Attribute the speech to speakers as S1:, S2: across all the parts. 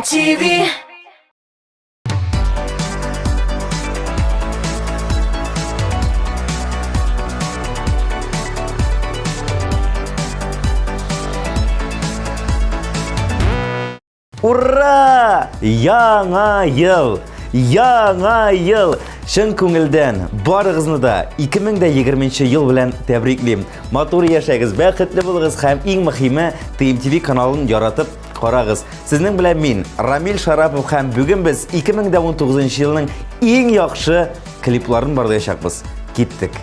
S1: MTV.
S2: Ура! Яңа ел! Яңа ел! Шын күңелдән барыгызны да 2020 ел белән тәбриклим. Матур яшәгез, бәхетле булыгыз һәм иң мөһиме TMTV каналын яратып карагыз. Сезнең белән мин, Рамил Шарапов һәм бүген без 2019 елның иң яхшы клипларын барлаячакбыз. Киттек.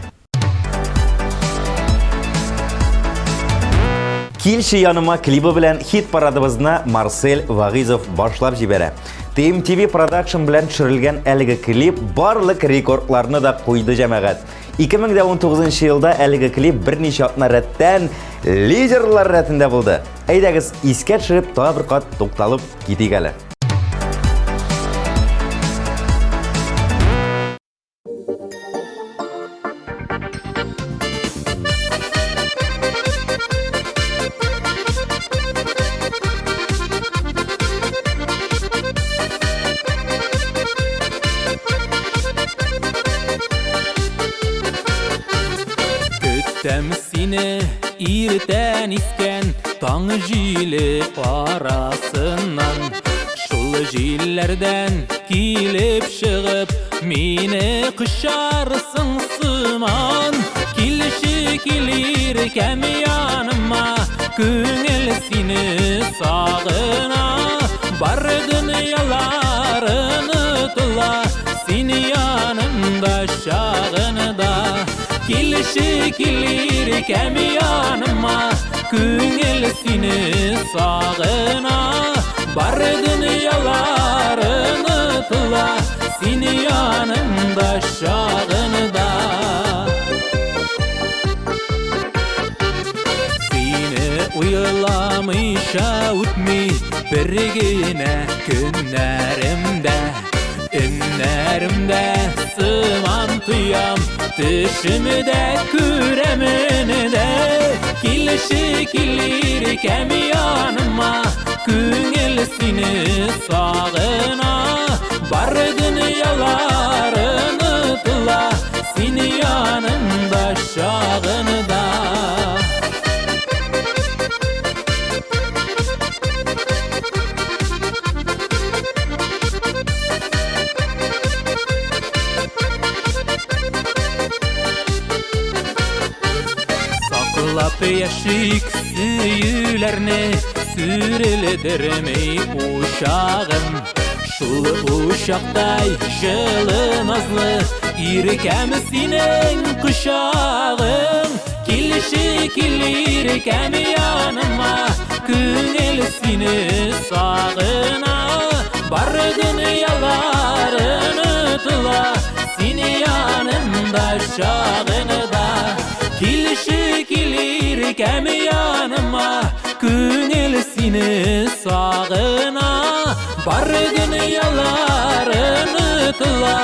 S2: Килші яныма клибы белән хит парадыбызна Марсель Вагизов башлап җибәрә. TMTV Production белән төшерелгән әлеге клип барлык рекордларны да куйды җәмәгать. 2019 елда әлеге клип берничә атна рәттән лидерлар рәтендә булды. Әйдәгез, искә төшереп тагы бер кат тукталып китик әле.
S3: Көттем сине иртән искән таң җиле арасыннан. Шул җилләрдән килеп чыгып, мине кышарсың сыман. Килеши килер кәм яныма, күңел сине сагына. Бар дөньяларын отла, син янымда чагында. Килеши килер кәм яныма, күңел сине сагына. Бар дөньяларын отла, син янымда чагында. Сине уйламыйча үтми бер генә көннәремдә. Өннәремдә сыман тоям, төшемдә күрәмендә. Килеши килер кәм яныма, күңел сине сагына. Бар дөньяларын отла, син янымда чагында. Саклап яшик сөюләрне, сүрелдермей ушагым. Шул ушактай җылы назлы, иркәм синең кочагың. Килеши килер кәм яныма, күңел сине сагына. Бар дөньяларын отла, син янымда чагында. Килеши килер кәм яныма, күңел сине сагына. Бар дөньяларын отла,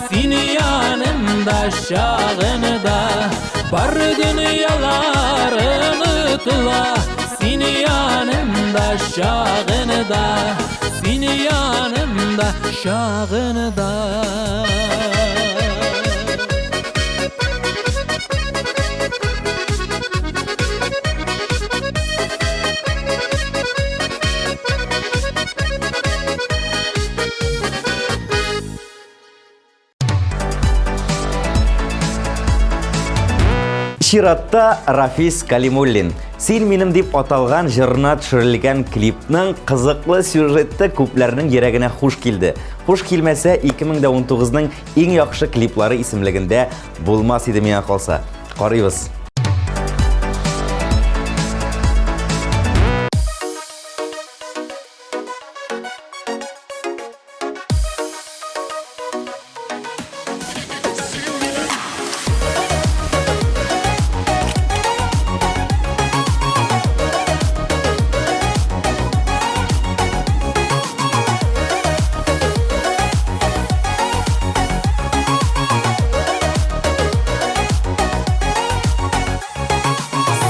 S3: син янымда чагында. Бар дөньяларын отла, син янымда чагында. Син янымда чагында.
S2: Чиратта Рафис Калимуллин. Син минем дип аталган җырына төшерелгән клипның кызыклы сюжеты күпләрнең йөрәгенә хуш килде. Хуш килмәсә 2019-ның иң яхшы клиплары исемлегендә булмас иде миңа калса. Карыйбыз.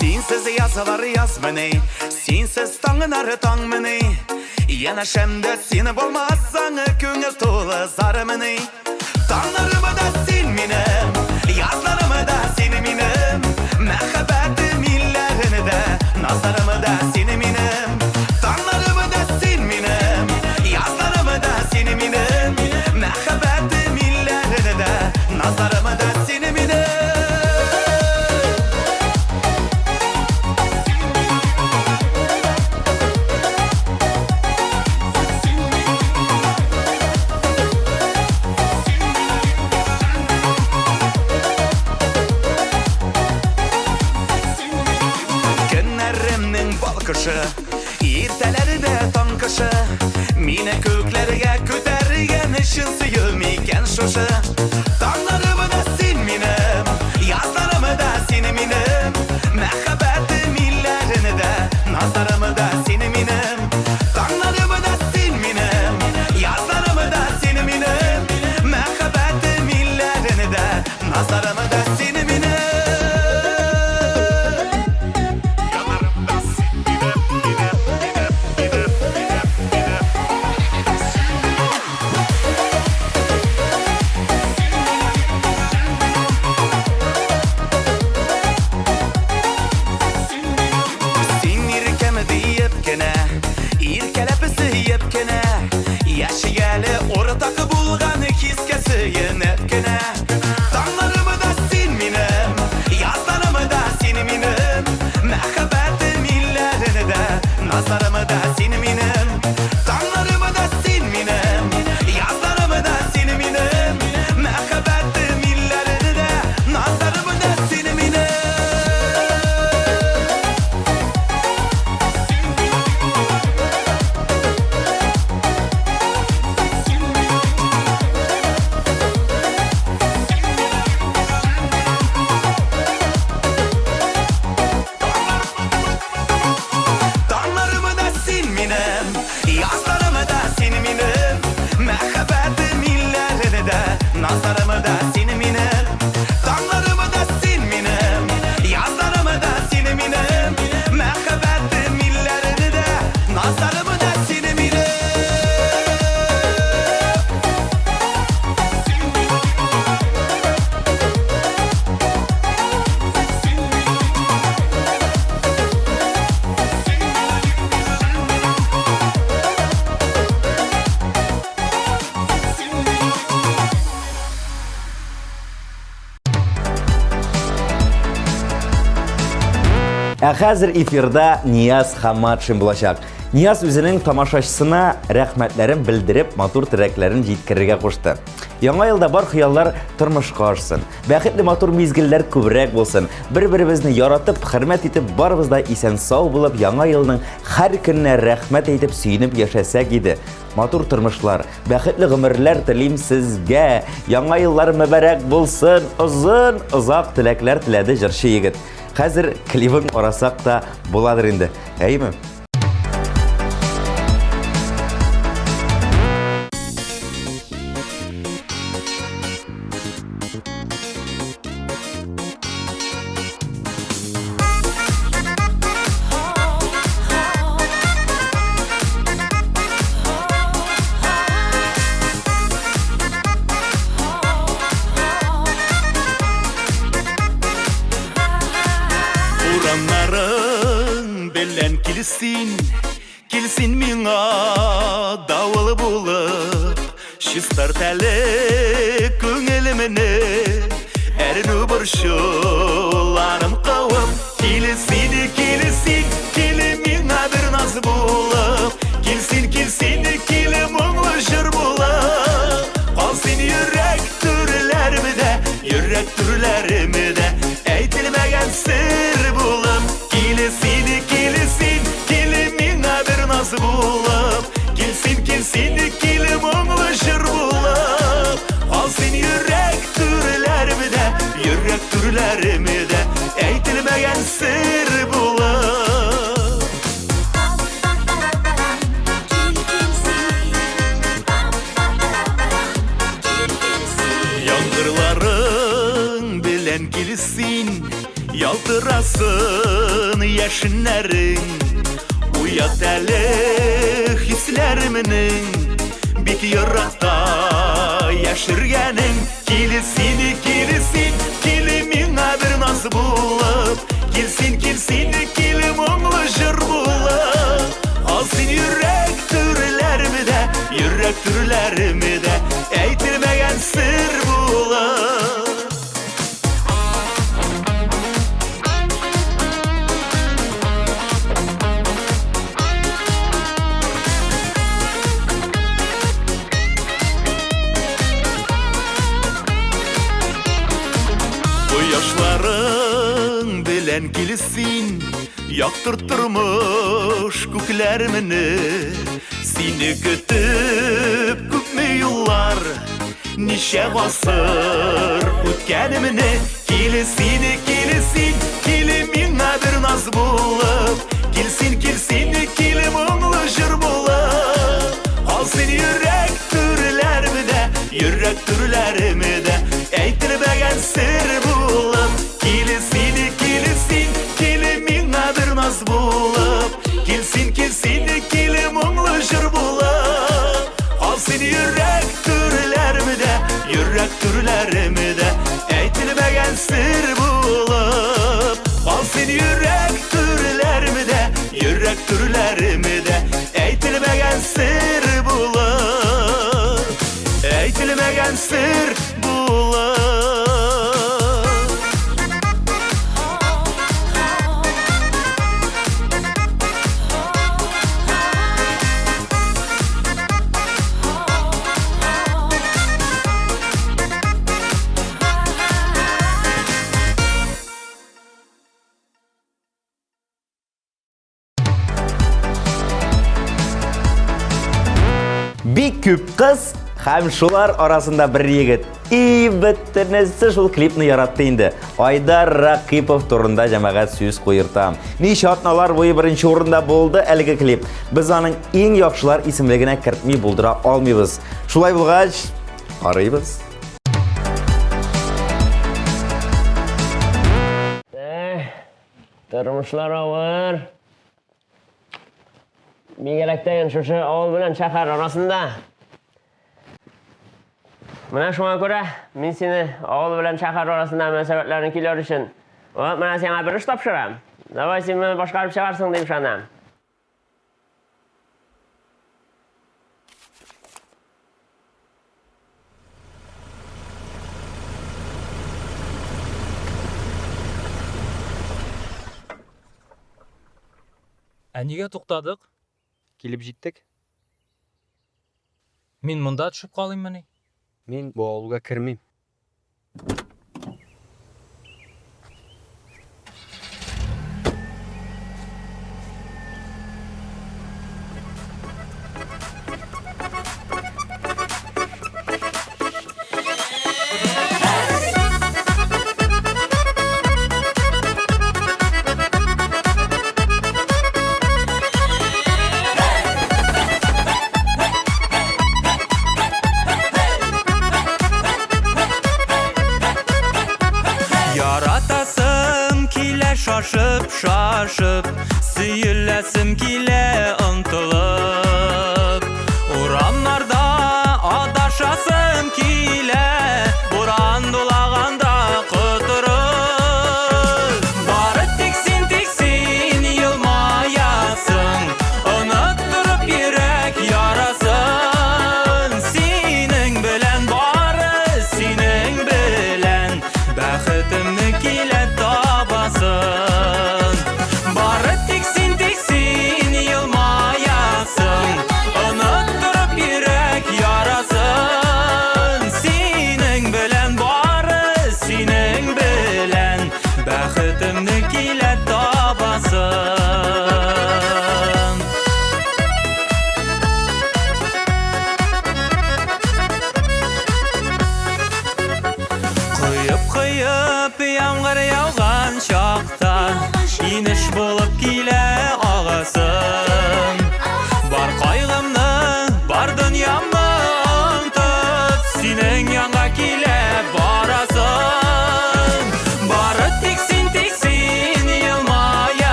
S4: Sensiz yasalar yaz məni, sensiz tağın arı tağ məni.
S1: Yanashimda seni bo'lmasang ko'ngil to'la zarmini Tonglarimda sen menim Yozlarimda sen menim Muhabbatim illarinida Nazarimda sen menim Tonglarimda sen menim Yozlarimda sen menim Muhabbatim illarinida Nazarimda sen menim Ertalarida tonqishi meni ko'klarga ko'targan shin suyulmikan sho'shi Tonglarimda sen menim yozlarimda sen menim muhabbatim illarinida nazarimda sen menim Tonglarimda sen menim yozlarimda sen menim muhabbatim illarinida nazarimda sen menim Yaşayalı ortak bulgan hiskesi yenepkene Tonglarimda sen menim Yozlarimda sen menim Muhabbatim illarinida Nazarimda sen menim Tonglarimda sen menim Yozlarimda sen menim Muhabbatim illarinida Nazarimda sen menim Nazarimda sen menim Tonglarimda sen menim Yozlarimda sen menim Muhabbatim illarinida Nazarimda sen menim
S2: Хәзер эфирда Нияз Хамматшин булачак. Нияз үзенең тамашачысына рәхмәтләрен белдереп, матур теләкләрен җиткерергә кушты. Яңа елда бар хыяллар тормышка ашсын. Бәхетле матур мизгелләр күбрәк булсын. Бер-беребезне яратып, хөрмәт итеп, барыбыз да исән-сау булып, яңа елның һәр көнне рәхмәт әйтеп, сөенеп яшәсәк иде. Матур тормышлар, бәхетле гомерләр телим сезгә. Яңа еллар мәбәрәк булсын. Озын, озак теләкләр теләде җырчы егет. Хәзер клибын карасак та буладыр инде. Әйме?
S1: Kilsin ming'a davul bulup Şistar tali köngülümünü Erinu burşularım qavıp Kilsin, kili ming'a bir naz bulup Kilsin, kili munglu jır bulup Qalsın yürek türlerimde Eytilmegen sır bulup Kilsin, naz bulup Kilsin, kili munglu jır bulup Qalsın yürek türlerimde Eytilmegen sır bulup Yangırların bilen kilsin Yaltırasın yaşınların Uyat әлі düşleriminin Bik yırakta yaşırgenin Kilisin, kilisin, kilimin bir naz bulup Kilsin, kilsin, kilim onlu jır bulup Alsın yürek türlerimi de, yürek türlerimi de Eytilmegen sır bulup Yaşların bilen kilsin Yaktırtırmış küklerimini Seni kütüp küpmü yıllar Nişe asır ötkenimini Kilisin, kilisin, kilimin bir naz bulup Kilsin, kilsin, kilim onlu jır bulup Alsın yürek türlerimi de, yürek türlerimi de Eytilmegen sır bulup Kilisin, kilisin, kilimin bir naz bulup Kilsin, kilsin, kilim onlu jır bulup Alsın yürek türlerimi de, yürek türlerimi de Eytilmegen sır bulup Alsın yürek türlerimi de, yürek türlerimi de Eytilmegen sır bulup Eytilmegen sır bulup
S2: Bir küp kız hem şular arasında bir yigit. Bittinesi şul klipni yarattı indi. Aydar Raqipov turunda cemaat süz koyurtam. Nişatnalar boyu birinci orunda buldu elgi klip. Biz onun en yaxşılar isimligine kiritmey buldura almayız. Şulay bulgaç, arayız.
S4: Durmuşlar ağır. Bir gerekten şu oğul bilen şahar arasında. Mana şuna göre men seni oğul bilen şahar arasında münasebetlerini kilyor için. Mana sana bir iş tapşıram. Davay sen beni boshqarib chiqarsin deb ishonam.
S3: Nega to'xtadik?
S5: Kelib jetdik.
S3: Men munda tushib qolaymanmi?
S5: Men bu ovulga kirmayman.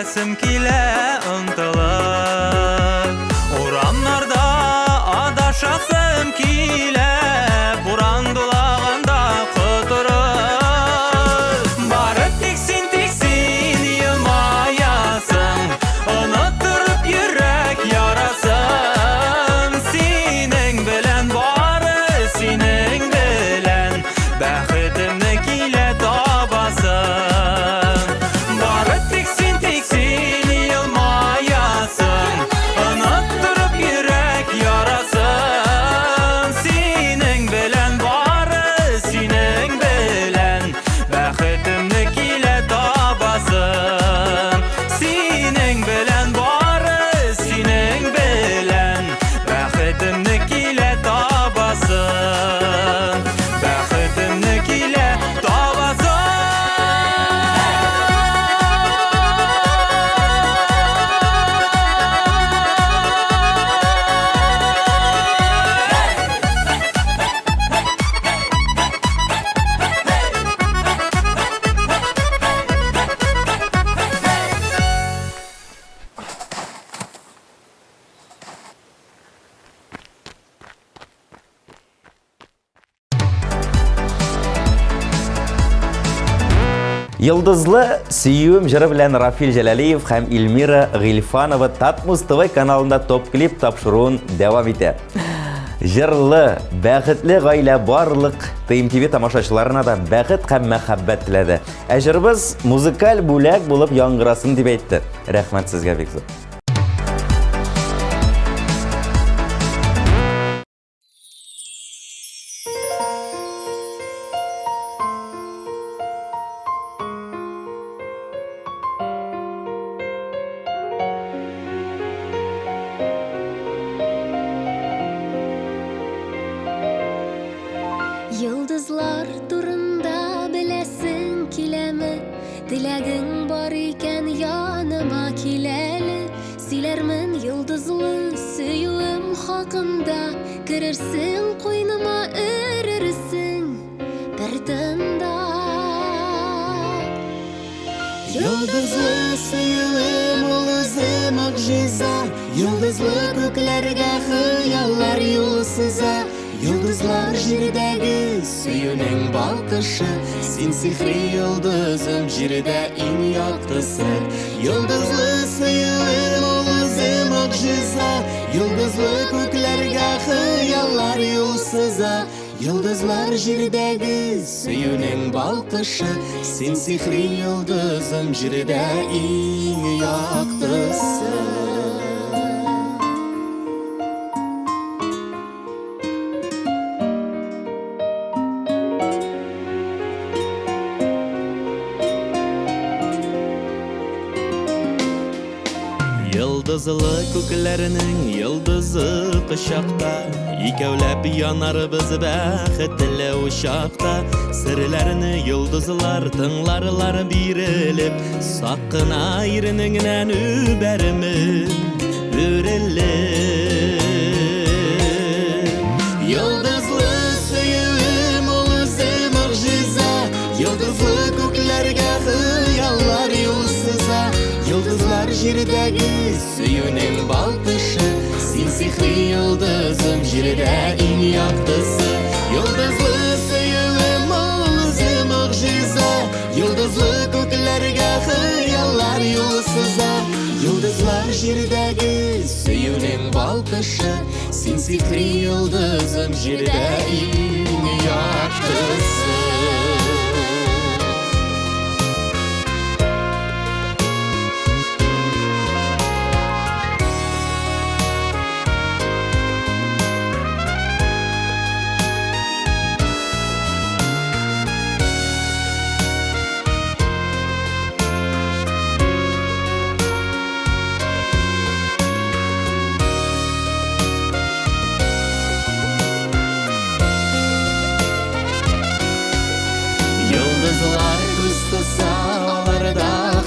S1: Йөрәсем килә ынтылып Урамнарда адашасым килә Буран дулаганда котырып Бары тик син елмаясың Оныттырып йөрәк ярасын Синең белән бары синең белән Бәхетемне килә табасың Бары тик син елмаясың Оныттырып йөрәк ярасын Синең белән бары синең белән Бәхетемне килә табасың Синең белән бары синең белән Бәхетемне килә табасың Бәхетемне килә
S2: Йылдызлы сөюім жыры белән Рафил Җәләлиев һәм Илмира Гыйльфанова Татмус ТВ каналында топ-клип тапшыруын дәвам итә. Жырлы, бәхетле гаилә барлык ТМТV тамашачыларына да бәхет һәм мәхәббәт теләде. Ә җырыбыз музыкаль бүләк булып яңгырасын дип әйтте. Рәхмәт сезгә бик зур.
S6: Йылдызлар турында беләсең киләме? Теләгең бар икән яныма киләле. Сөйләрмен йылдызлы сөюем хакында. Керерсең куйныма эрерсең бер тында. Йылдызлы сөюем ул үзе мөгъҗиза. Йылдызлы күкләргә хыяллар юл сыза. Йылдызлар җирдәге сөюнең балкышы Син сихри йылдызым җирдә иң яктысы Йылдызлы сөюем ул үзе мөгъҗиза Йылдызлы күкләргә хыяллар юл сыза Йылдызлар җирдәге сөюнең балкышы Син сихри йылдызым җирдә иң яктысы
S1: Йылдызлы күкләрнең йылдызы кычакта Икәүләп янарбыз бәхетле учакта Серләрне йылдызлар тыңларлар бирелеп Сак кына иренеңнән үбәрмен үрелеп Йылдызлы сөюем ул үзе мөгъҗиза Йылдызлы күкләргә хыяллар юл сыза Йылдызлар җирдәге сөюнең балкышы Син сихри йылдызым җирдә иң яктысы Йылдызлы сөюем ул үзе мөгъҗиза Йылдызлы күкләргә хыяллар юл сыза Йылдызлар җирдәге сөюнең балкышы Син сихри йылдызым җирдә иң яктысы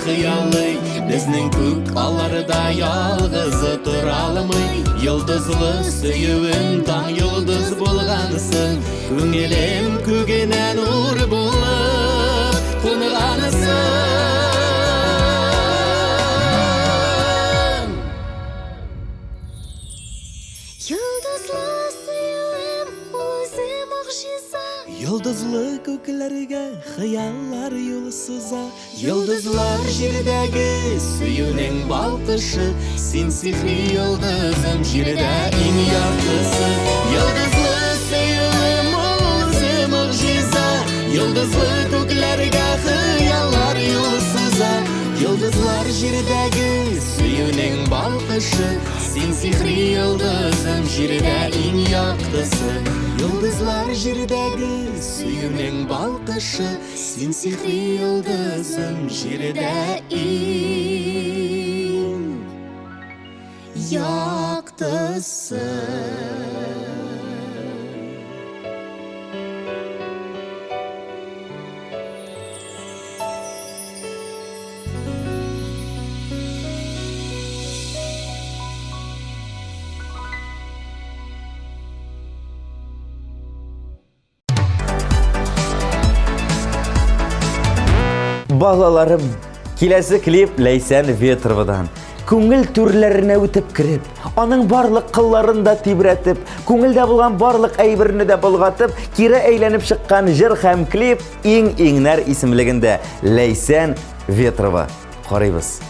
S1: хыялый Безнең күк аларда ялгызы торалмый Йылдызлы сөюем таң йылдыз булгансын Күңелем күгенә нур булып кунгансын
S6: көкләргә хыяллар юл сыза. Йолдызлар җирдәге сөюнең балкышы, син сихри йолдызым җирдә иң яктысы. Йолдызлы сөюем ул мөгъҗиза, йолдызлы күкләргә хыяллар юл сыза. Йолдызлар җирдәге сөюнең балкышы, син сихри йолдызым җирдә иң яктысы. Йолдызлар җирдәге сөюнең балкышы, син сихри йолдызым җирдә иң яктысы.
S2: Балаларым, киләсе клип Ләйсән Ветровадан. Күңел түрләренә үтеп кирип, аның барлык кылларын да тибрәтеп, күңелдә булган барлык әйберне дә болгатып, кире әйләнеп чыккан җыр һәм клип иң-иңнәр исемлегендә Ләйсән Ветрова. Карыйбыз.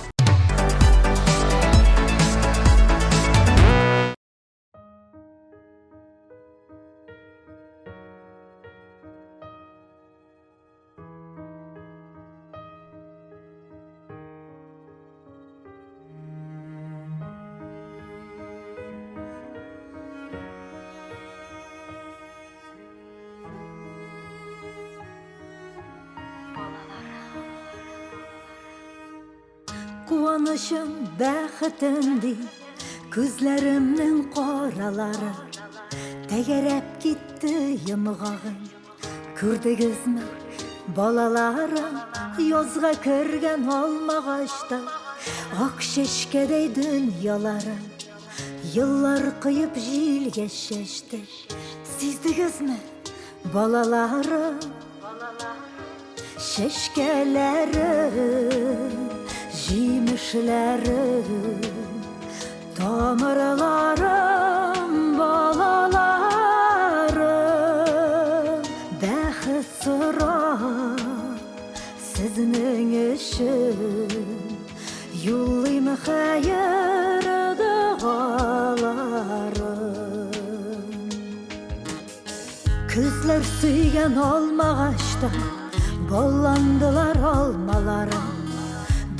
S7: Куанышым, бәхетем ди, күзләремнең каралары. Тәгәрәп китте йомгагым, күрдегезме, балаларым? Язга кергән алмагачта, ак чәчкәдәй дөньяларым. Еллар кыеп җилгә чәчте, сиздегезме, балаларым? Чәчкәләрем, җимешләрем, тамырларым, балаларым. Бәхет сорап сезнең өчен, юллыйм хәер дугаларым. Күзләр сөйгән алмагачта, балландылар алмаларым.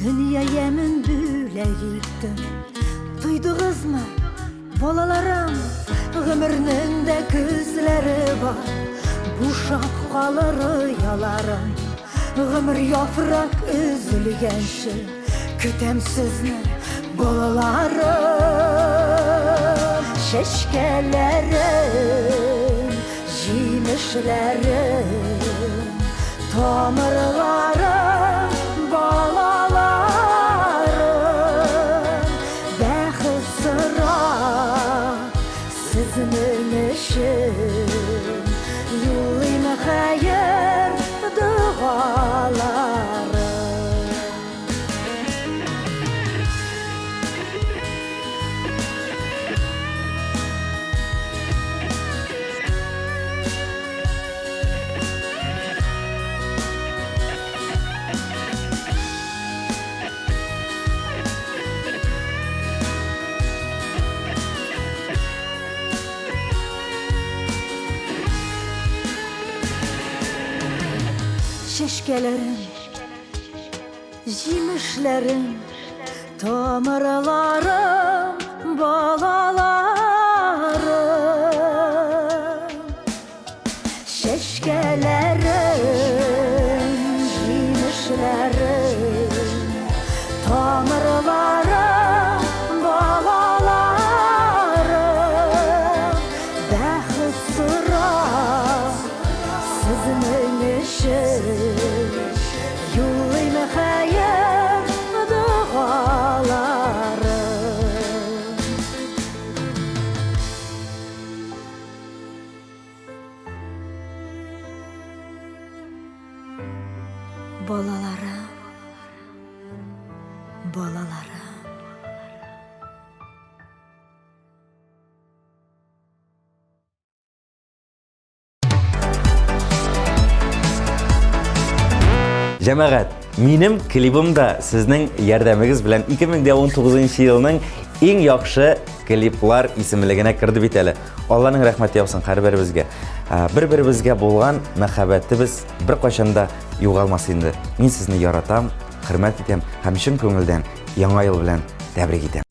S7: Dünya yemin бүләк иттем. Туйдыгызмы, балаларым? Гомернең дә күзләре бар, бушап калыр яларым. Гомер яфрак өзелгәнче, көтәм сезне, балаларым. Чәчкәләрем, җимешләрем, тамырларым, балаларım. Бәхет сорап сезнең өчен, юллыйм хәер дугаларым. Çeşkelerim, җимешләрем, тамырларым, балаларым. Çeşkelerim, җимешләрем, тамырларым, балаларым. Бәхет сорап сезнең өчен, юллыйм хәер дугаларым. Балаларым, балаларым.
S2: Жәмәгать, минем клибымда сезнең ярдәмегез белән 2019 елның иң яхшы клиплар исемлегенә кирде бит әле. Алланың рәхмәте яусын һәрберебезгә. Бер-беребезгә булган мәхәббәтебез бер кайчанда югалмас инде. Мин сезне яратам, хөрмәт итәм һәм чын күңелдән яңа ел белән тәбрик итәм.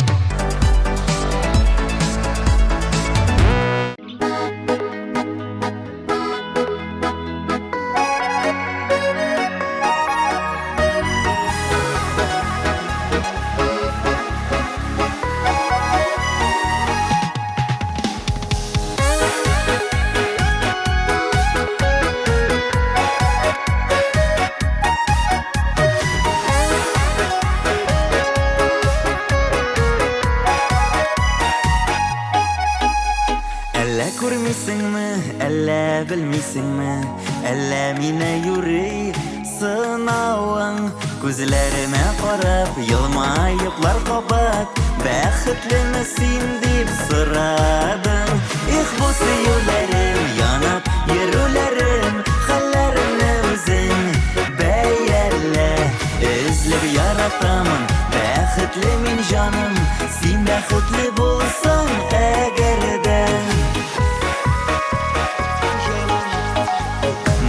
S6: Әллә күрмисеңме, әллә белмисеңме, әллә мине юри сынавың. Күзләремә карап, елмаеплар кабат, бәхетлеме син дип сорадың. Их, бу сөюләрем, янып йөрүләрем, хәлләремне үзең бәялә. Эзләп яратамын, бәхетле мин җаным, син бәхетле булсаң әгәр дә.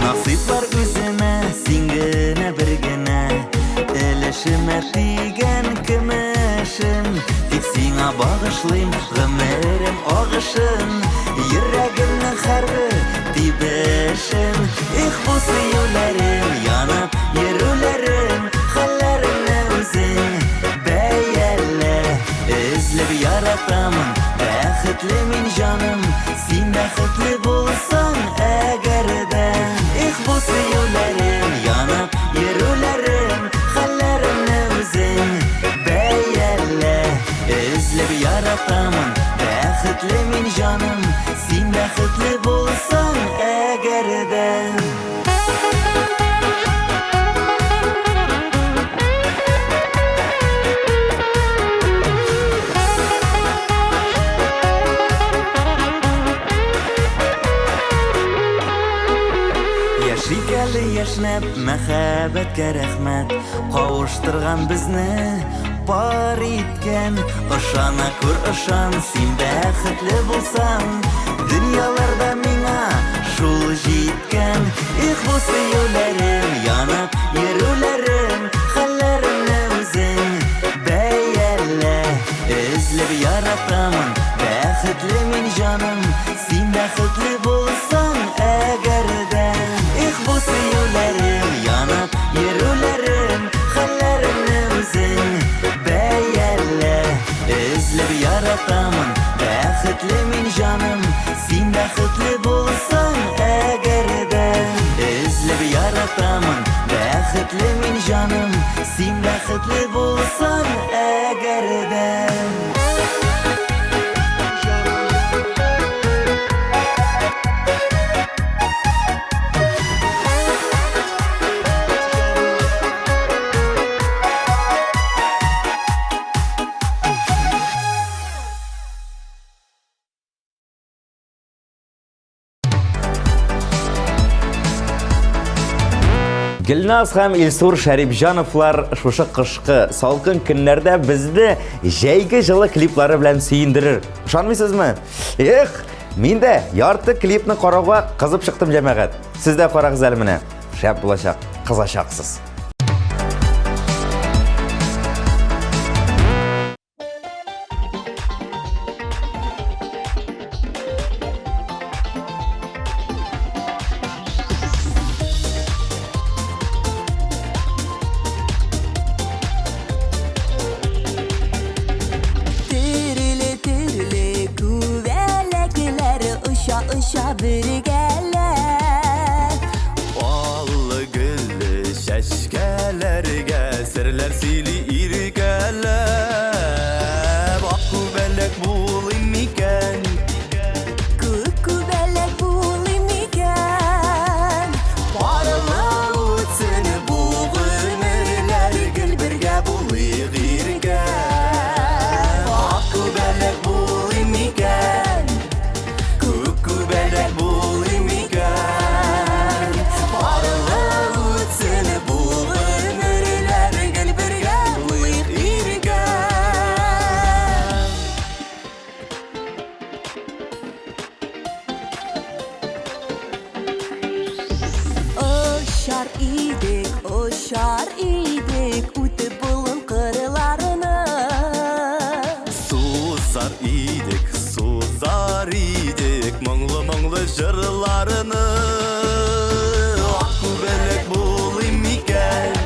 S6: Насыйплар үземә, син генә бер генә, өлешемә тигән көмешем. Тик сиңа багышлыйм гомерем агышын, йөрәгемнең һәрбер тибешен. Их, бу сөюләрем, янып йөрүләрем, хәлләремне үзең бәялә. Эзләп яратамын, бәхетле мин җаным, син бәхетле булсаң әгәр дә. Их, бу сөюләрем, янып йөрүләрем, хәлләремне үзең бәялә. Эзләп яратамын, бәхетле мин җаным, син бәхетле булсаң әгәр дә. Яшикәле яшнәп, мәхәббәткә рәхмәт, кавыштырган безне пар иткән. Ышана күр, ышан, син бәхетле булсаң, дөньяларда миңа шул җиткән. Их, бу сөюләрем, янып йөрүләрем, хәлләремне үзең бәялә. Эзләп яратамын, бәхетле мин җаным, син бәхетле булсаң әгәр дә. Их, бу сөюләрем, янып йөрүләрем, хәлләремне үзең бәялә. Эзләп яратамын, бәхетле мин җаным, син бәхетле булсаң әгәр дә. Эзләп яратамын, бәхетле мин җаным, син бәхетле булсаң әгәр дә.
S2: Гөлназ һәм Илсур Шәрипҗановлар шушы кышкы салкын көннәрдә безне җәйге җылы клиплары белән сөендерер. Ышанмыйсызмы? Эх, мин дә ярты клипны карауга кызып чыктым, җәмәгать. Сез дә карагыз әле менә. Шәп булачак, кызачаксыз.
S6: Uşa birgeler,
S1: Allı güllü şəşkələrgə sirlər sili irgələr. Akku bələk bulayım ikən,
S6: kuku belek bulimikən.
S1: barılı uçsun bu ömürlər, gül birgə bulayıq irgən. Akku bələk bulayım ikən, kuku bələk bulayım Сузар идек, сузар идек, моңлы жырларыны. Аккүбәләк булыйм микән?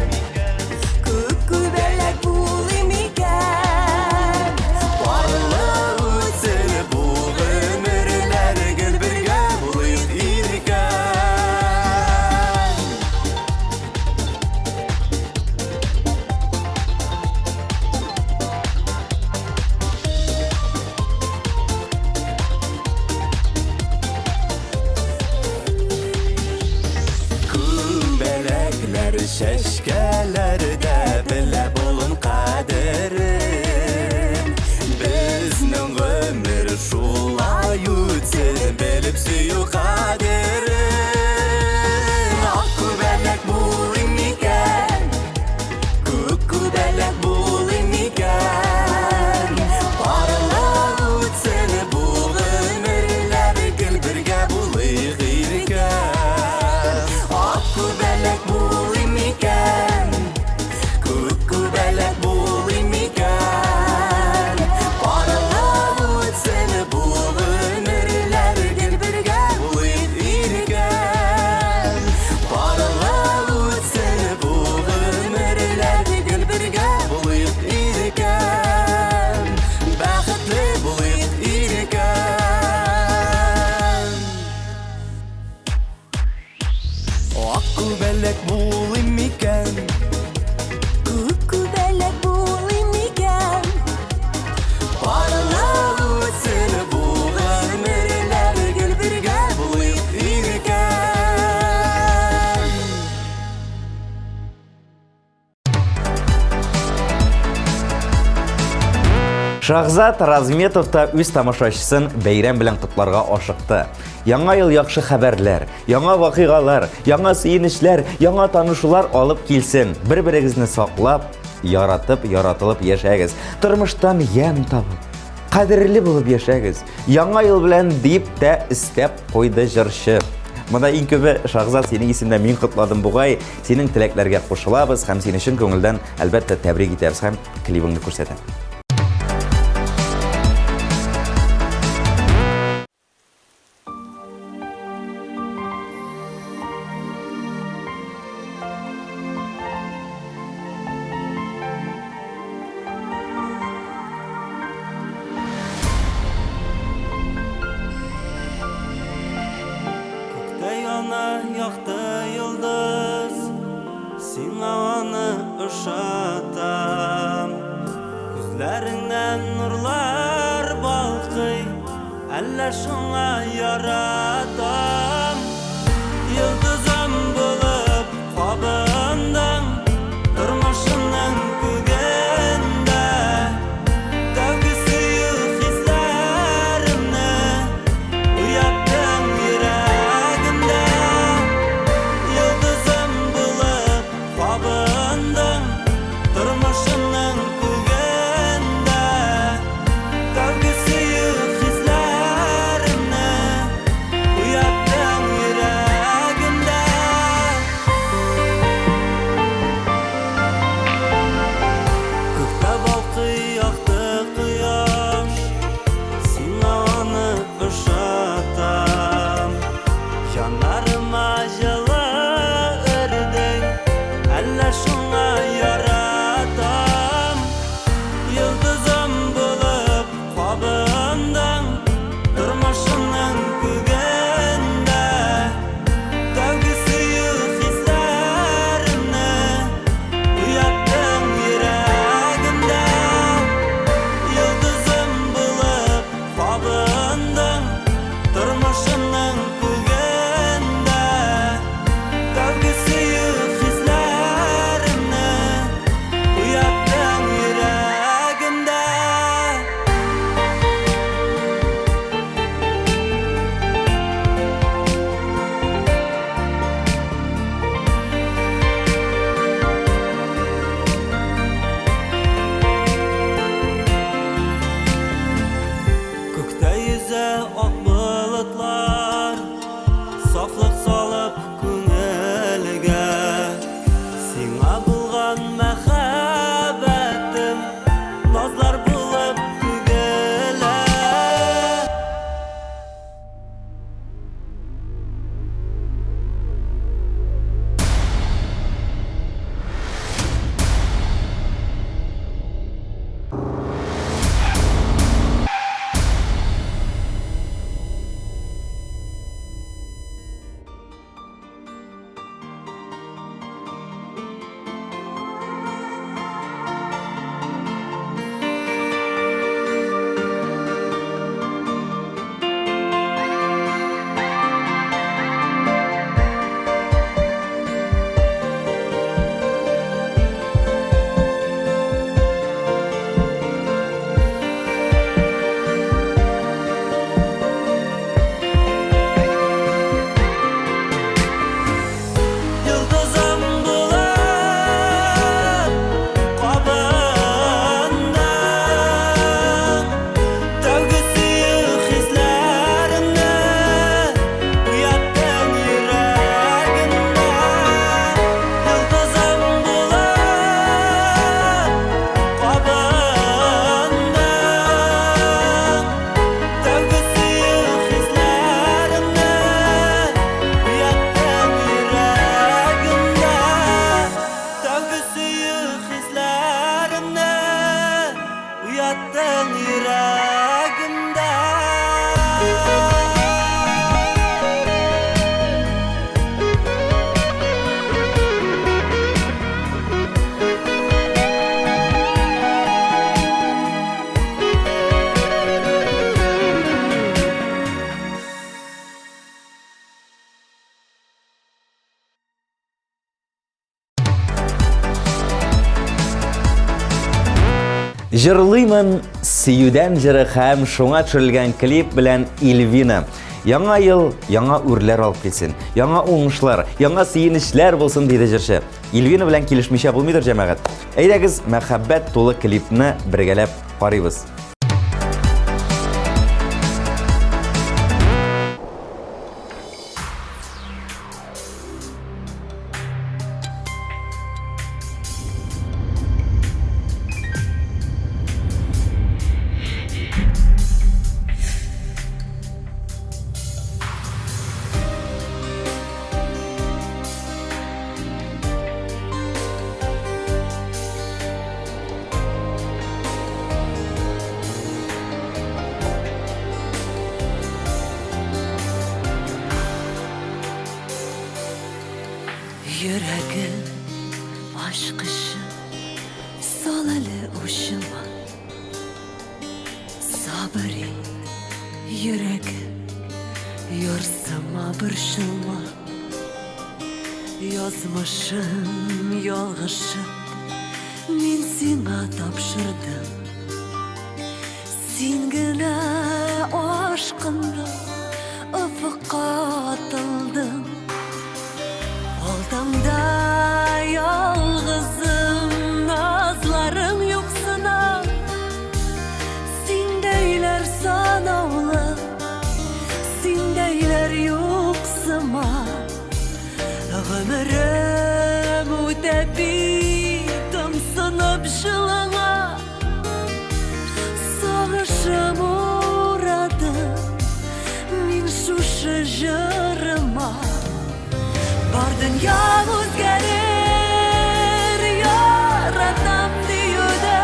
S6: Күбәләк булыйм икән.
S1: Барлык үтсен бу гомерләр, гел бергә булыйк иркән. Күбәләкләр чәчкәләрдә белә булын кадерен. Безнең гомер шулай үтсен, белеп сөю кадерен. Ак күбәләк булыйм микән? Күк күбәләк булыйм микән? Барлык үтсен бу гомерләр, гел бергә булыйк иркән. Ак күбәләк булыйм микән? Күк күбәләк булыйм микән? Барлык үтсен бу гомерләр, гел бергә булыйк иркән. Барлык үтсен бу гомерләр, гел бергә булыйк иркән. Бәхетле булыйк иркән. Ак күбәләк булыйм микән?
S6: Күбәләк булыйм икән.
S1: Барлык үтсен бу гомерләр, гел бергә булыйк иркән.
S2: Шахзат Разметов та үз тамашачысын бәйрәм белән котларга ашыкты. Яңа ел яхшы хәбәрләр, яңа вакыйгалар, яңа сөенечләр, яңа танышулар алып килсен. Бер-берегезне саклап, яратылып яшәгез. Тормыштан ям табып, кадерле булып яшәгез. Яңа ел белән дип тә истәп куйды җырчы. Монда иң күбе Шахзат синең исемдә мин котладым бугай. Синең теләкләргә кушылабыз һәм син өчен күңелдән әлбәттә тәбрик итәбез һәм клибыңны күрсәтәм.
S1: Күктә яна якты йолдыз, сиңа аны ошатам. Күзләреңнән нурлар балкый, әллә шуңа яратам. Йолдызым булып кабындың тормышымның күгендә. Тәүге сөю хисләремне уяттың йөрәгемдә. Йолдызым булып кабындың тормышымның күгендә. Тәүге сөю хисләремне уяттың йөрәгемдә. Күктә балкый якты кояш, сиңа аны ошатам. Җаннарыма җылы өрдең, әллә шуңа яратам. Йолдызым булып кабындың тормышымның күгендә. Тәүге сөю хисләремне уяттың йөрәгемдә. Йолдызым булып кабындың тормышымның күгендә. Тәүге сөю хисләремне уяттың йөрәгемдә. Күктә йөзә ак болытлар, сафлык салып күңелгә. Сиңа булган мәхәббәтем назлар булып күгелә.
S2: Җырлыймын сөюдән җыры һәм шуңа төшерелгән клип белән Ильвина. Яңа ел, яңа үрләр алып килсен. Яңа уңышлар, яңа сөенечләр булсын диде җырчы. Ильвина белән килешмичә булмыйдыр җәмәгать. Әйдәгез, мәхәббәт тулы клипны бергәләп карыйбыз.
S6: Yüreğim aşk ışın Salalı uşuma Sabır et yüreğim Yorsama bırşılma Yazmışım yolğışım Min sana tapşırdım Sen gene aşkınla Ufka atıldım Aldamda yalğızım Nazların yoksuna Sen deyler sanavlı Sen deyler yoksuma Ömrüm ötebitim sınıp şılına Sağışım uğradım Min şu şıjırıma Var dünya özgerir Yaratam diyorda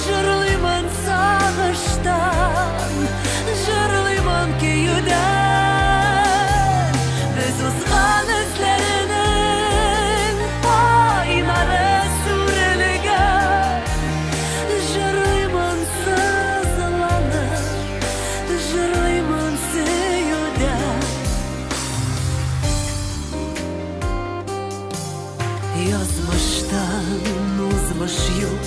S6: Jırlıyman sağıştan Jırlıyman köyüden Biz uzgan izlerinin Aynarı sürülgen Jırlıyman sızlanır Jırlıyman seyüden Yazmıştan uzmuş yok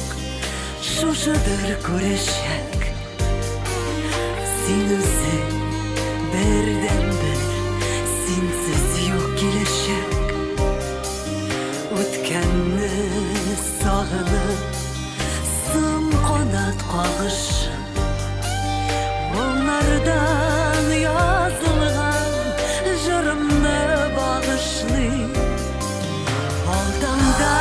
S6: Şuşadır kureşek Sen özün birden bir Sensiz yok kileşek Ötkenni sağınıp Sım kanat kağışım Onlardan yazılgan Jırımны bağışlayım Aldamda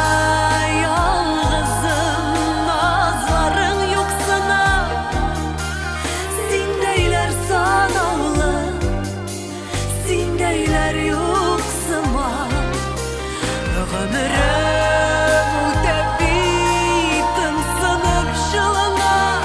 S6: yalğızım Nazların yoksuna Sen deyler sanavlı Sen deyler yoksuma Ömrüm ötebitim sınıp şılına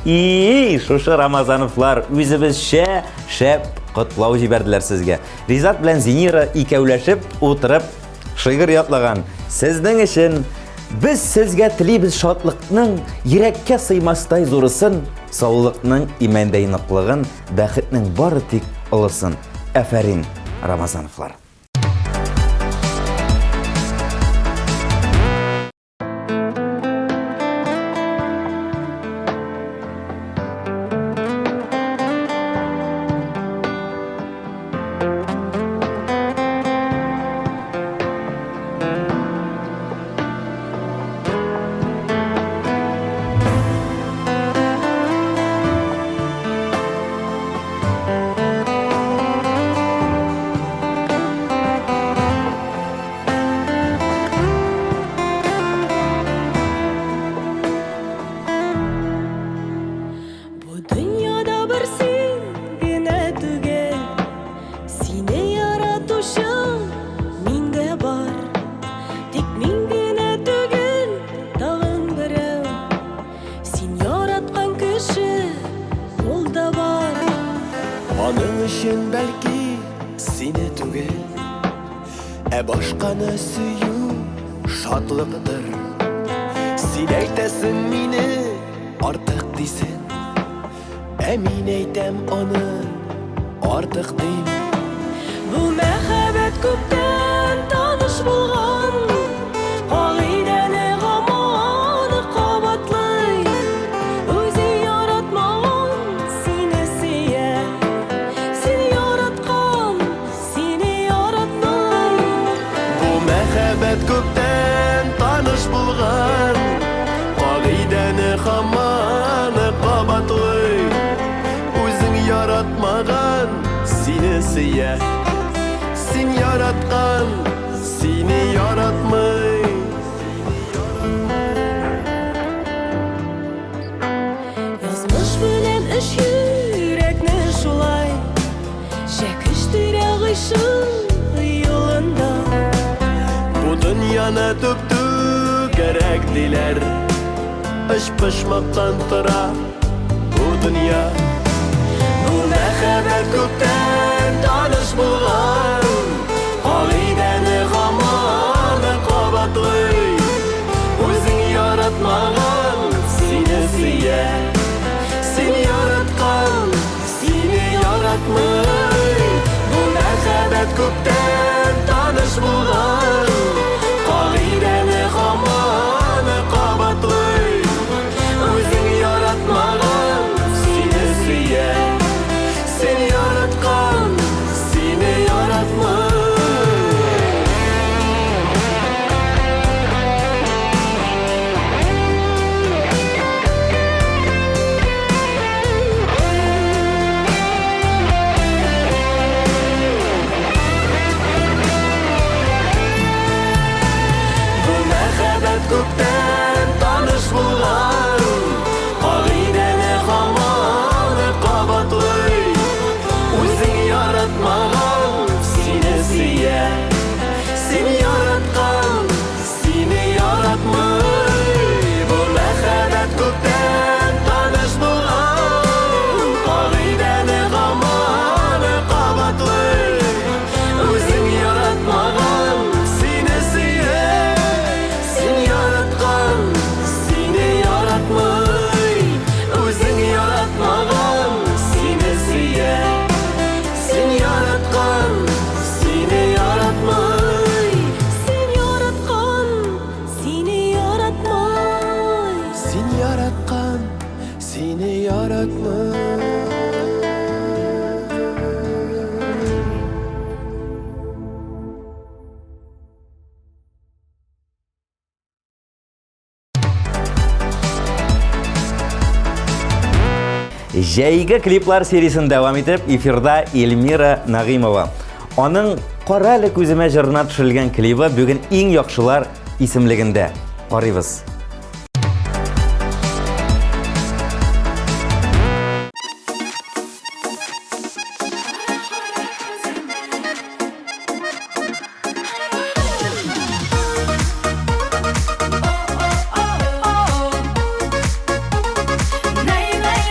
S2: Шушы Рамазановлар үзебезчә шәп котлау җибәрделәр сезгә. Ризат белән Зинира икәүләшеп утырып шигырь ятлаган. Сезнең өчен без сезгә телибез шатлыкның йөрәккә сыймастай зурысын, саулыкның имәндәй ныклыгын, бәхетнең бары тик олысын. Афәрин, Рамазановлар.
S6: Bu dünyada bir sen gene tügel, seni yaratuşun minde var. Tek min gene tügel, tağın birov, sen yaratkan kişi ol da var.
S1: Аның өчен бәлки сине түгел, башканы сөю шатлыктыр. Син әйтәсең мине артык дисең, мин әйтәм аны артык дим.
S6: Bu мәхәббәт күптән таныш булган, кагыйдәне гаманы кабатлый. Үзе яратмаган сине сөя, син яраткан сине яратмый.
S1: Бу мәхәббәт күптән таныш булган, кагыйдәне һаман кабатлый. Үзең яратмаган сине сөя, син яраткан сине яратмый.
S6: Язмыш белән эш йөрәкне шулай, чәкештерә гыйшык юлында.
S1: Бу дөньяны түктү кирәк диләр, пышмактан тора бу дөнья. Бу мәхәббәт күптән таныш булган, кагыйдәне һаман кабатлый. Үзең яратмаган сине сөя, син яраткан сине яратмый. Бу мәхәббәт күптән таныш булган, кагыйдәне һаман кабатлый. Үзең яратмаган сине сөя, син яраткан сине яратмый. Бу мәхәббәт күптән таныш булган, кагыйдәне һаман кабатлый. Үзең яратмаган сине сөя, син яраткан сине яратмый. Бу мәхәббәт күптән таныш булган, кагыйдәне һаман кабатлый. Үзең яратмаган сине сөя, син яраткан сине яратмый. Үзең яратмаган сине сөя, син яраткан сине яратмый.
S6: Син яраткан сине яратмый.
S1: Син яраткан сине яратмый.
S2: Җәйге клиплар сериясын дәвам итеп, эфирда Эльмира Нагыймова. Аның «Кара әле күземә» җырына төшелгән клипы бүген иң яхшылар исемлегендә. Карыйбыз.
S6: Nay nay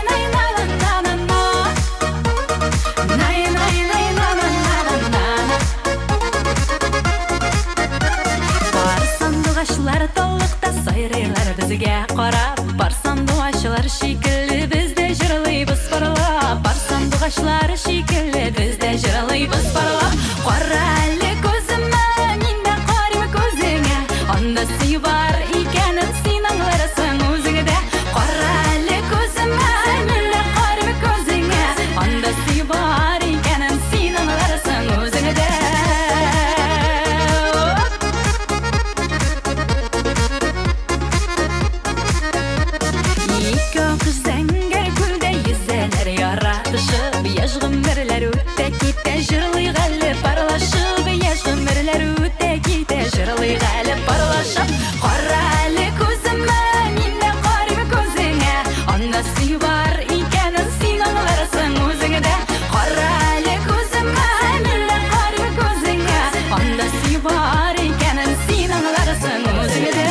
S6: Курдашлары шикелле бездә җырлыйбыз барлап. Кара әле күземә, миндә карыйм күзеңә. Анда сый бар икәнен син аңларсың үзеңдә. Кара әле күземә, миндә карыйм күзеңә. Анда сый бар икәнен син аңларсың үзеңдә. Ике кыз зәңгәр күлдә йөзәләр яратышып, яшь гомерләр үтә китә җырлый гәле парлашып, яшь гомерләр үтә китә җырлый гәле парлашып. Кара әле күземә, миндә карыйм күзеңә. Анда сый бар икәнен син аңларсың үзеңдә. Кара әле күземә, миндә карыйм күзеңә. Анда сый бар икәнен син аңларсың үзеңдә.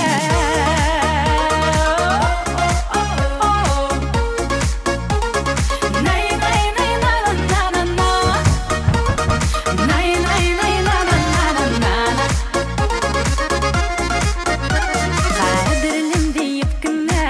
S6: Кадерлем дип кенә,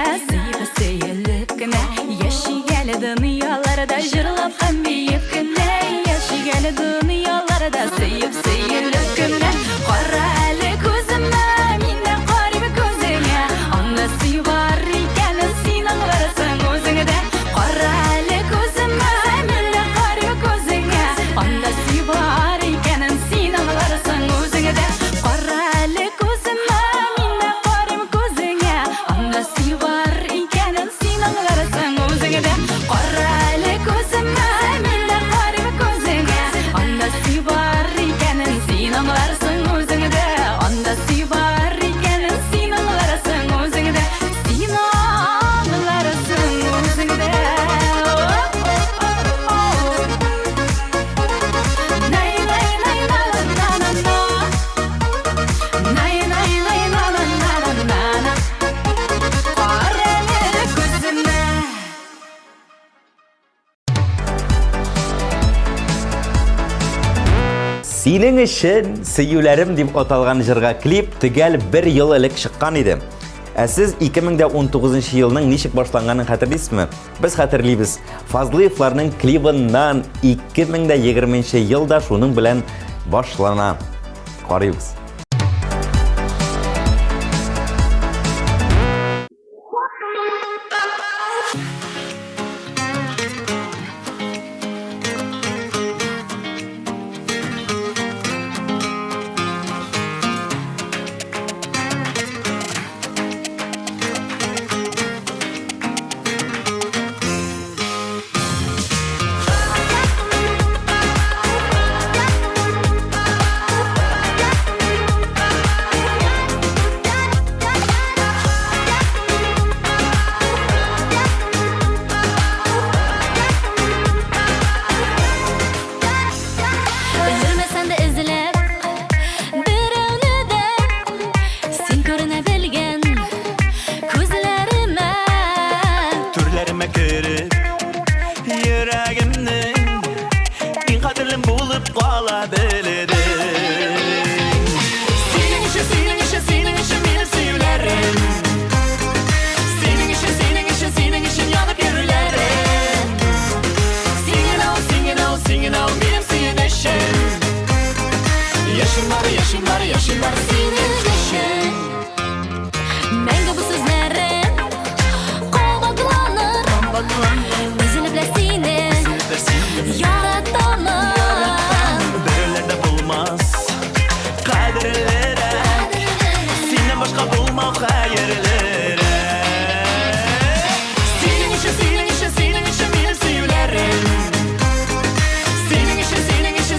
S6: сөйләп кенә, яшигәле дөньяларда җырлап һәм биеп кенә, яшигәле дөньяларда сөйләп кенә. Кара әле күземә, миндә карыйм күзеңә. Анда сый бар икәнен син аңларсың үзеңдә. Кара әле күземә, миндә карыйм күзеңә. Анда сый бар икәнен син аңларсың үзеңдә. Кара әле күземә, миндә карыйм күзеңә. Анда сый бар икәнен син аңларсың үзеңдә. Кара әле күземә, миндә карыйм күзеңә. Анда сый бар икәнен син аңларсың үзеңдә. Анда сый бар икәнен син аңларсың үзеңдә. Син аңларсың үзеңдә. Nay nay nay na na na na. Nay nay nay na na na na na. Кара әле күземә.
S2: Синең өчен сөюләрем дип аталган җырга клип төгәл 1 ел элек чыккан иде. Ә сез 2019 елның ничек башланганын хәтерлисезме? Без хәтерлибез. Фазлыевларның клибыннан 2020 елда шуның белән башлана. Карыйбыз.
S6: Yürmesen de ezilir birovni de sen ko'rina bilgan ko'zlarime
S1: Türlerime kirib Yüragimning En qadrlim bo'lib qoladi. Sening uchun meni sevlarim. Sening uchun yonib yurlarim. Singing out benim sevdashim. Yaşım var senin yaşın.
S6: Menga bu sözlerim qobaqlanır. Özünü bilə seni yaratanım.
S1: Birlerde bulmaz kaderlere. Senden başka bulmak hayırlere. Senin için benim sevlerim.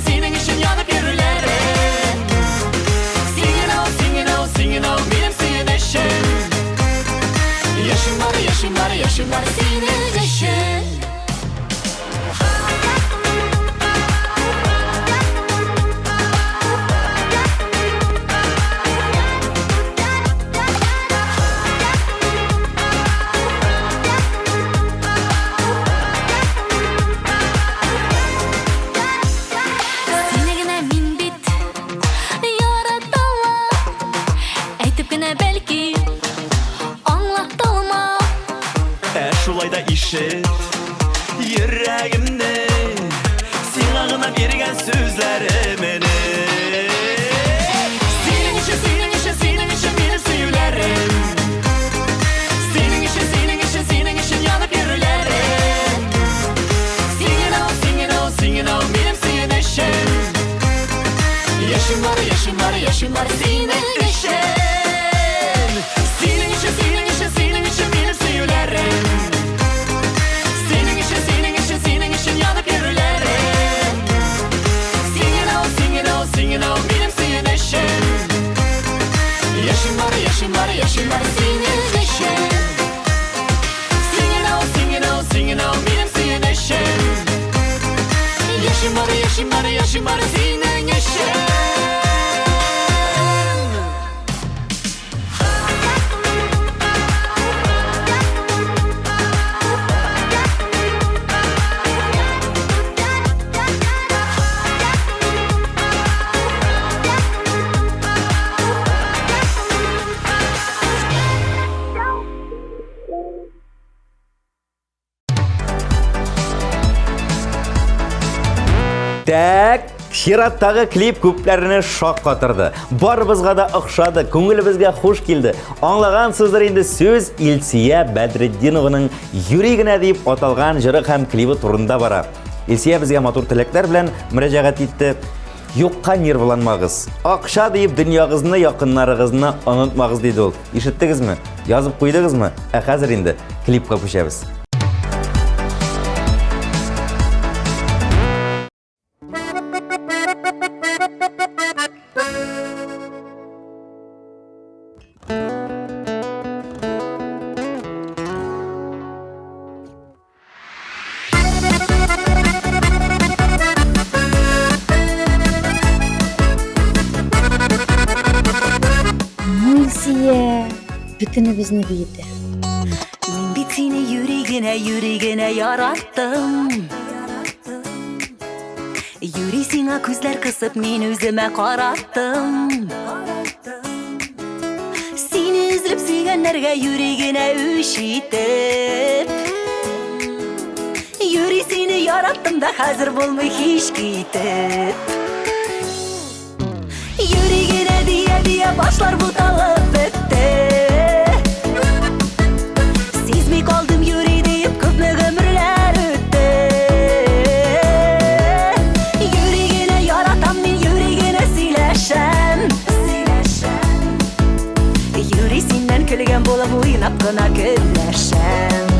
S1: Senin için yanıp yürülerim. Singing out benim sevdashim. Yaşım var senin yaşın.
S6: Seni gene min bit yaratanlar. Aytıp gene belki anlatalım.
S1: Şulay da işit yüreğimde. Kulağına bergen sözlerimini. Senin için, senin için, senin için benim söylerim. Senin için, senin için, senin için yanıp yürülerim. Singing out, singing out, singing out benim senin için. Yaşım var, yaşım var, yaşım var senin için. Senin için, senin için, senin için benim söylerim. Senin için, senin için, senin için yanıp yürülerim. Singing out, singing out, singing out benim senin için. Yaşım var, yaşım var, yaşım var senin için. Singing out, singing out, singing out benim senin için. Yaşım var, yaşım var, yaşım var senin için.
S2: Так, Шираттагы клип көпләрне шаккатырды. Барыбызга да охшады, күңелебезгә хуш килде. Аңлагансыздыр инде сөз Илсия Бәдретдинованың «Йөрегенә» дип аталган җыры һәм клипы турында бара. Илсия безгә матур теләкләр белән мөрәҗәгать итте. Юкка нервланмагыз. Акча дип дөньягызны, якыннарыгызны онытмагыз диде ул. Ишеттегезме? Язып куйдыгызмы? Хәзер инде клипка күчәбез.
S7: Илсия бүтүнүбүздү бийди.
S6: Мен бит сени йөрегенә яраттым. Йөри сиңа күзләр кысып, мин үземә караттым. Сине эзләп сөйгәннәргә йөрегенә үч итеп. Йөри сине яраттым да хәзер булмый һич китеп. Йөрегенә дия башлар буталып бетте. Сизми калдым йөри дип күпме гомерләр үтте. Йөрегенә яратам мин, йөрегенә сөйләшәм. Йөри синнән көлгән булып уйнап кына көнләшәм.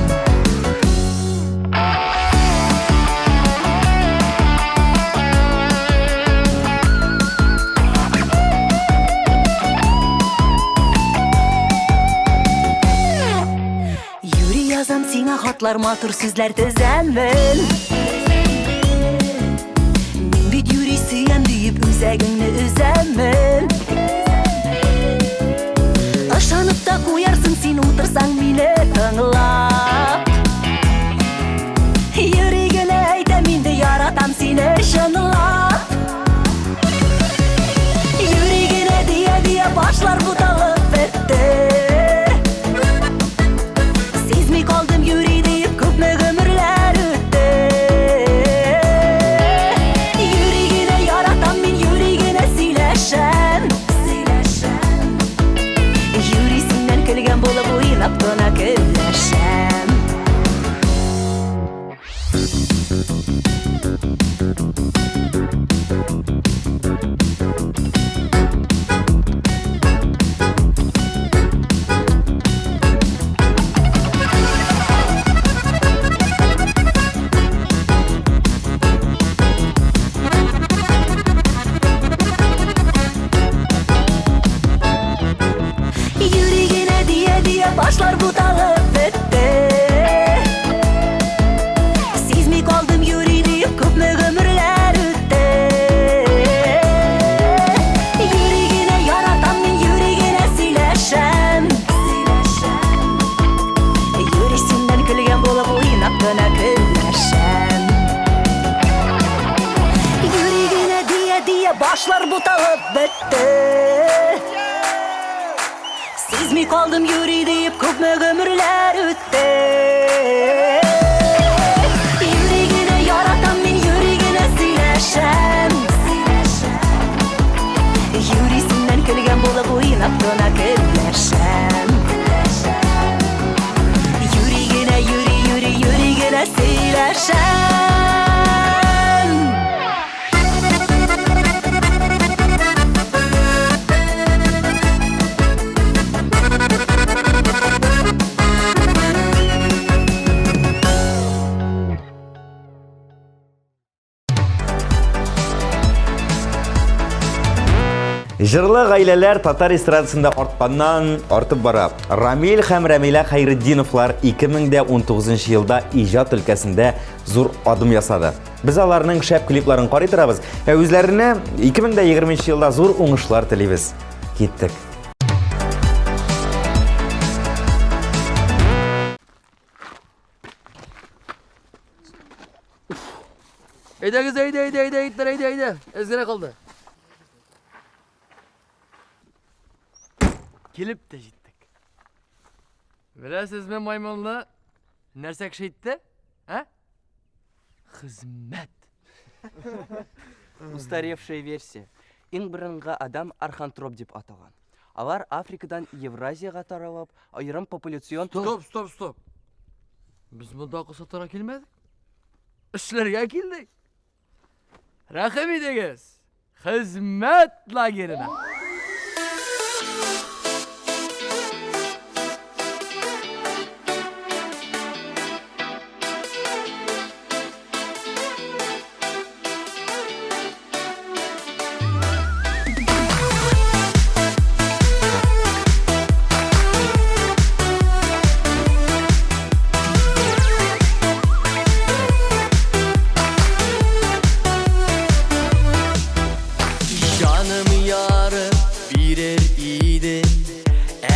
S6: Сиңа хатлар, матур сүзләр төзәмен. Мин бит йөри сөйәм диеп үзәгеңне үзәмен. Ышанып та куярсың син утырсаң мине тыңлап. Йөрегенә әйтәм инде яратам сине чынлап. Йөрегенә дия башлар буталып бетте. Kaldım yürü deyip köpme ömürler ötte. Yüreğine yaratan min, yüreğine sileşen. Yürisinden kölgen bulup oynap kına kölleşen. Başlar butalıp bitti. Siz mi kaldım yürü deyip köpme ömürler ötte. Yüreğine yaratan min, yüreğine sileşen. Yürisinden külgen bulup oynap kına künleşen. Yüreğine diye başlar butalıp bitti. Siz mi kaldım yürü deyip köpme ömürler ötte. Yüreğine yaratan min, yüreğine sileşen. сөйләшәм.
S2: Жырлы гаиләләр татар эстрадасында артканнан артып бара. Рамил һәм Рамила Хайретдиновлар 2019 елда иҗат өлкәсендә зур адым ясады. Без аларның шәп клипларын карый торабыз. Үзләренә 2020 елда зур уңышлар телибез. Киттек.
S8: Әйдәгез, әзгәрә қалды. Келіп те жеттік. Білесіз мен маймонлы нәрсе кішейтті? Қызмет.
S9: Устаревшая версия. Иң бұрынғы адам архантроп деп аталған. Алар Африкадан Евразияға таралып, айрым популяцион...
S8: Стоп. Біз мұнда қысатыра келмедік. Үшлерге келдік. Рахым едегіз. Қызмет лагеріне.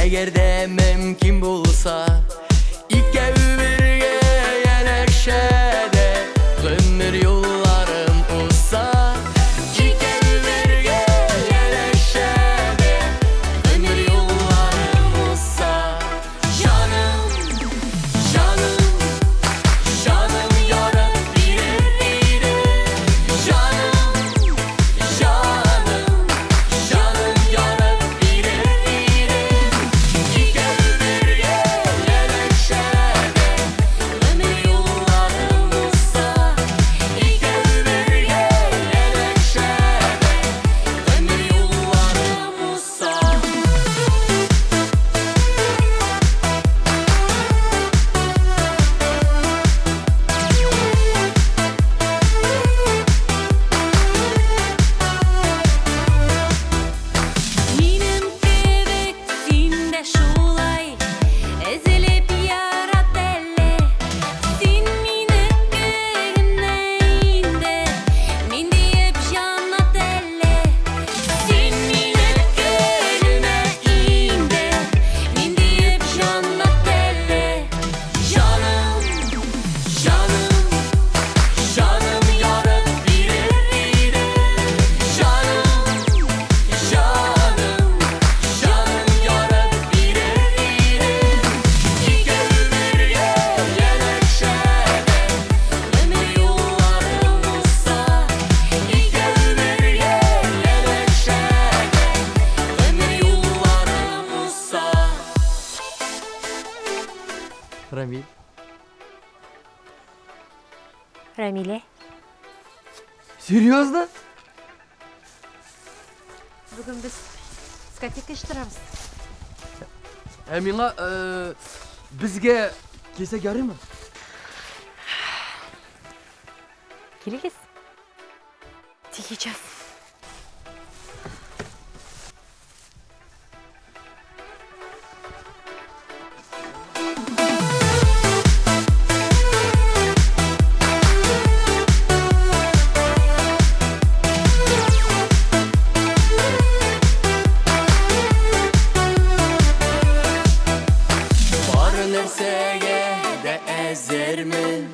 S1: Eğer de mümkün bulsa İkəvi birgə yənəkşədə Ömür yollarım olsa İkəvi birgə yənəkşədə Ömür yollarım olsa Canım yarım bilir Canım yarım bilir
S6: Минем кебек син дә шулай Эзелеп ярат әле Син минеке генә инде Мин диеп җаннат әле Син минеке генә инде Мин диеп җаннат әле
S1: Canım yarım bilir Canım yarım bilir İkəvi birgə yənəkşədə Ömür yollarım olsa İkəvi birgə yənəkşədə Ömür yollarım olsa
S8: Рамиль.
S10: Рамиле,
S8: Серьезно?
S10: бүгін біз дискотека іштірамыз.
S8: Миңа бізге келсек ярый ма?
S10: Келегіз. Сейчас.
S1: Бар нәрсәгә дә әзермен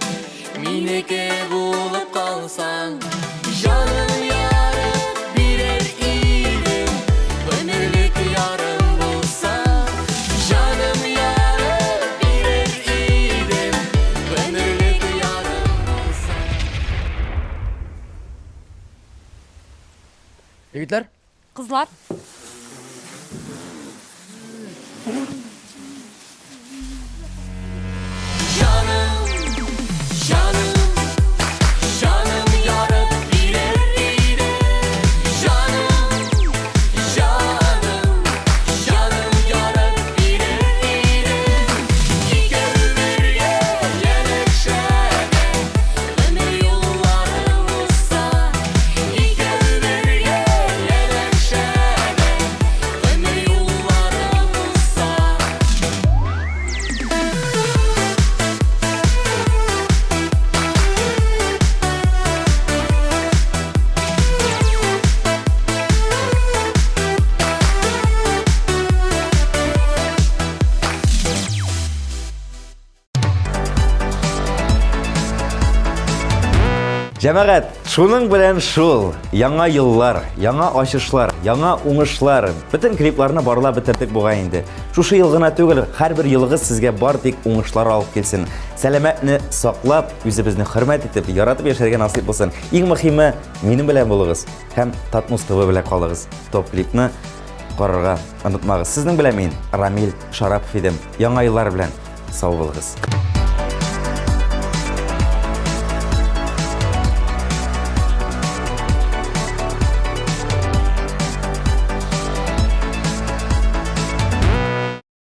S1: Минеке булып калсаң Жаным ярым бирер идем Ömürlük yarım булса Жаным ярым бирер идем Ömürlük yarım булса
S8: Егетлер,
S10: Қызлар,
S1: Canım
S2: Җәмәгать, шуның белән шул. Яңа еллар, яңа ачышлар, яңа уңышлар. Бөтен клипларны барлап бетердек бугай инде. Шушы ел гына түгел, һәрбер елыгыз сезгә бар тик уңышлар алып килсен. Сәламәтне саклап, үзебезне хөрмәт итеп, яратып яшәргә насыйп булсын. Иң мөһиме, минем белән булыгыз һәм Татмус ТВ белән калыгыз. Топ клипны карарга онытмагыз. Сезнең белән мин, Рамил Шарапов идем. Яңа еллар белән сау булыгыз.